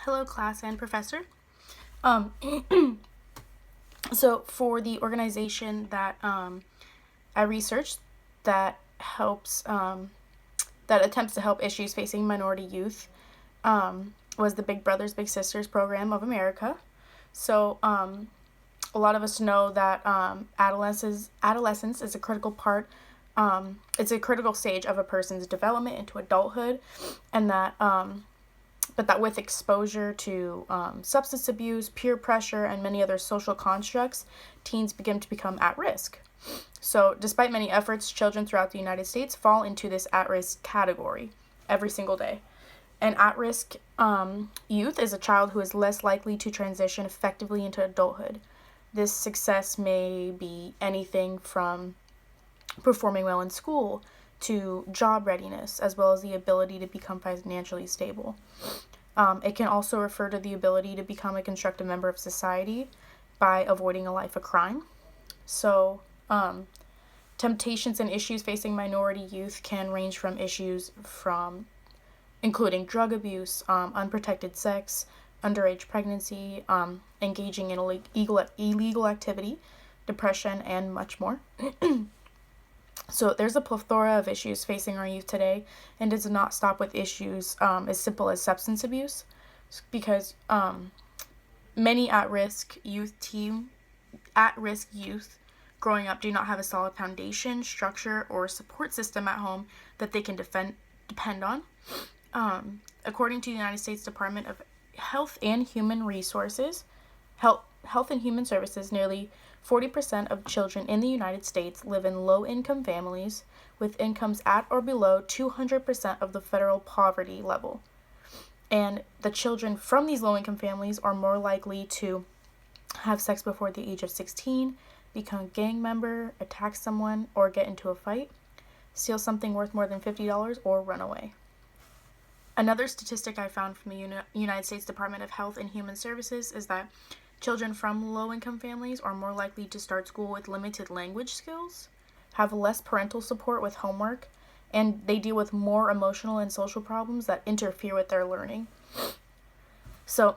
Hello, class and professor. Um, so for the organization that I researched that helps that attempts to help issues facing minority youth was the Big Brothers Big Sisters program of America. So a lot of us know that adolescence is a critical part. It's a critical stage of a person's development into adulthood, and that but that with exposure to substance abuse, peer pressure, and many other social constructs, teens begin to become at risk. So, despite many efforts, children throughout the United States fall into this at-risk category every single day. An at-risk youth is a child who is less likely to transition effectively into adulthood. This success may be anything from performing well in school to job readiness, as well as the ability to become financially stable. It can also refer to the ability to become a constructive member of society by avoiding a life of crime. So, temptations and issues facing minority youth can range from issues from including drug abuse, unprotected sex, underage pregnancy, engaging in illegal activity, depression, and much more. So there's a plethora of issues facing our youth today, and does not stop with issues as simple as substance abuse, because many at-risk youth growing up do not have a solid foundation, structure, or support system at home that they can depend on. According to the United States Department of Health and Human Services, nearly 40% of children in the United States live in low-income families with incomes at or below 200% of the federal poverty level. And the children from these low-income families are more likely to have sex before the age of 16, become a gang member, attack someone, or get into a fight, steal something worth more than $50, or run away. Another statistic I found from the United States Department of Health and Human Services is that children from low-income families are more likely to start school with limited language skills, have less parental support with homework, and they deal with more emotional and social problems that interfere with their learning. So,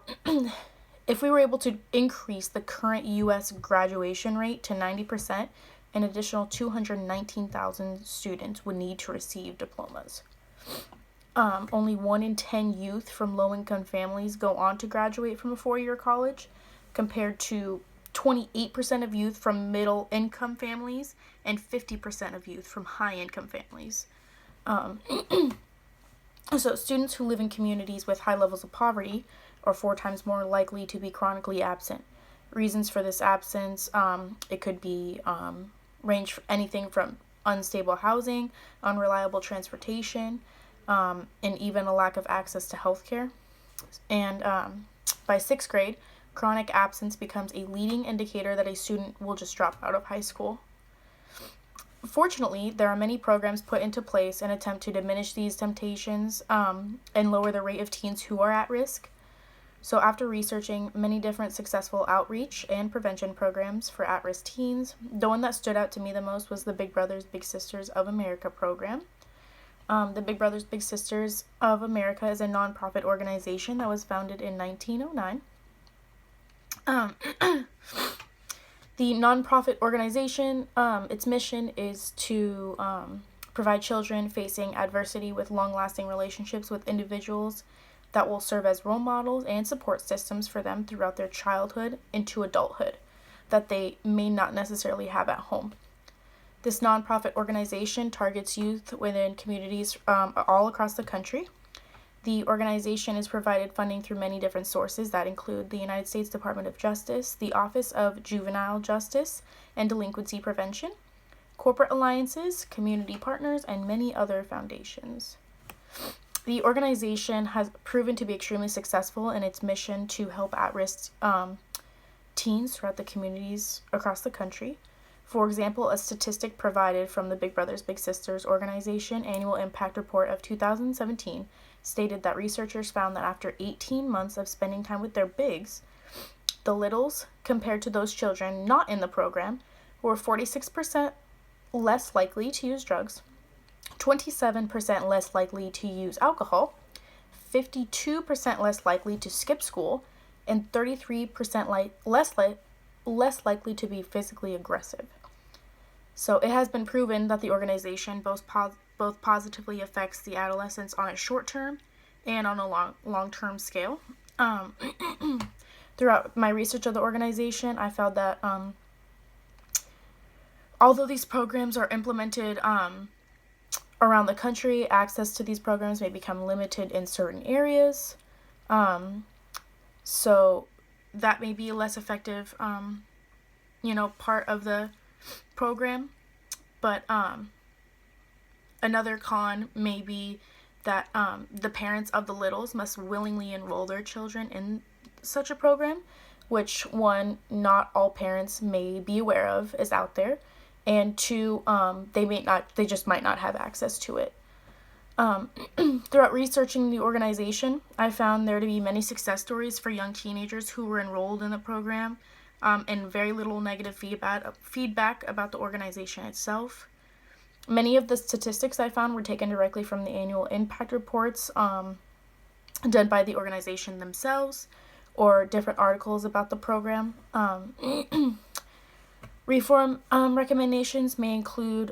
if we were able to increase the current U.S. graduation rate to 90%, an additional 219,000 students would need to receive diplomas. Only 1 in 10 youth from low-income families go on to graduate from a 4-year college, compared to 28% of youth from middle-income families and 50% of youth from high-income families. So students who live in communities with high levels of poverty are 4 times more likely to be chronically absent. Reasons for this absence, it could be range anything from unstable housing, unreliable transportation, and even a lack of access to healthcare. And by 6th grade, chronic absence becomes a leading indicator that a student will just drop out of high school. Fortunately, there are many programs put into place in an attempt to diminish these temptations and lower the rate of teens who are at risk. So after researching many different successful outreach and prevention programs for at-risk teens, the one that stood out to me the most was the Big Brothers Big Sisters of America program. The Big Brothers Big Sisters of America is a nonprofit organization that was founded in 1909. The nonprofit organization, its mission is to provide children facing adversity with long-lasting relationships with individuals that will serve as role models and support systems for them throughout their childhood into adulthood that they may not necessarily have at home. This nonprofit organization targets youth within communities all across the country. The organization has provided funding through many different sources that include the United States Department of Justice, the Office of Juvenile Justice and Delinquency Prevention, corporate alliances, community partners, and many other foundations. The organization has proven to be extremely successful in its mission to help at-risk teens throughout the communities across the country. For example, a statistic provided from the Big Brothers Big Sisters organization annual impact report of 2017 stated that researchers found that after 18 months of spending time with their bigs, the littles, compared to those children not in the program, were 46% less likely to use drugs, 27% less likely to use alcohol, 52% less likely to skip school and 33% less likely to be physically aggressive. So it has been proven that the organization both positively affects the adolescents on a short-term and on a long-term scale. Throughout my research of the organization, I found that although these programs are implemented around the country, access to these programs may become limited in certain areas. So that may be a less effective, part of the program. But another con may be that the parents of the littles must willingly enroll their children in such a program, which, one, not all parents may be aware of is out there, and two, they just might not have access to it. Throughout researching the organization, I found there to be many success stories for young teenagers who were enrolled in the program, and very little negative feedback about the organization itself. Many of the statistics I found were taken directly from the annual impact reports done by the organization themselves, or different articles about the program. Reform recommendations may include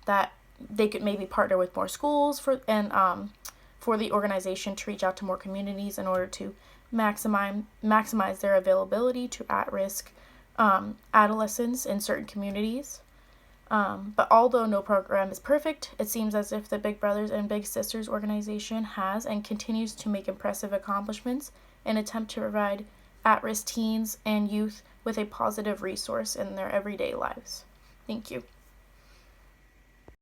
that they could maybe partner with more schools for the organization to reach out to more communities in order to maximize their availability to at-risk adolescents in certain communities. But although no program is perfect, it seems as if the Big Brothers and Big Sisters organization has and continues to make impressive accomplishments in an attempt to provide at-risk teens and youth with a positive resource in their everyday lives. Thank you.